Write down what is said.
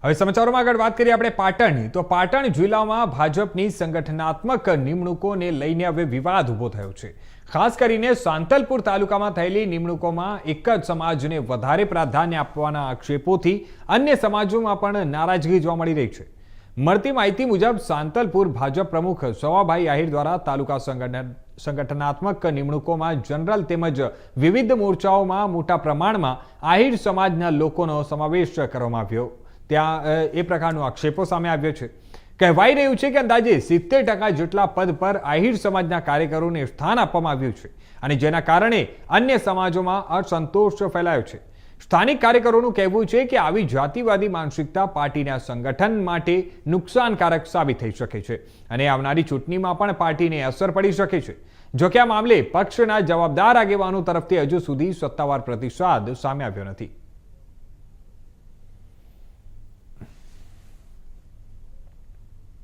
હવે સમાચારોમાં આગળ વાત કરીએ આપણે પાટણની તો પાટણ જિલ્લામાં ભાજપની સંગઠનાત્મક નિમણૂકોને લઈને હવે વિવાદ ઊભો થયો છે. ખાસ કરીને સાંતલપુર તાલુકામાં થયેલી નિમણૂકોમાં એક જ સમાજને વધારે પ્રાધાન્ય આપવાના આક્ષેપોથી અન્ય સમાજોમાં પણ નારાજગી જોવા મળી રહી છે. મળતી માહિતી મુજબ સાંતલપુર ભાજપ પ્રમુખ સવાભાઈ આહિર દ્વારા તાલુકા સંગઠનાત્મક નિમણૂકોમાં જનરલ તેમજ વિવિધ મોરચાઓમાં મોટા પ્રમાણમાં આહિર સમાજના લોકોનો સમાવેશ કરવામાં આવ્યો. ત્યાં એ પ્રકારનો આક્ષેપો સામે આવ્યો છે. કહેવાઈ રહ્યું છે કે અંદાજે 70% જેટલા પદ પર આહિર સમાજના કાર્યકરોને સ્થાન આપવામાં આવ્યું છે અને જેના કારણે અન્ય સમાજોમાં અસંતોષ ફેલાયો છે. સ્થાનિક કાર્યકરોનું કહેવું છે કે આવી જાતિવાદી માનસિકતા પાર્ટીના સંગઠન માટે નુકસાનકારક સાબિત થઈ શકે છે અને આવનારી ચૂંટણીમાં પણ પાર્ટીને અસર પડી શકે છે. જોકે આ મામલે પક્ષના જવાબદાર આગેવાનો તરફથી હજુ સુધી સત્તાવાર પ્રતિસાદ સામે આવ્યો નથી.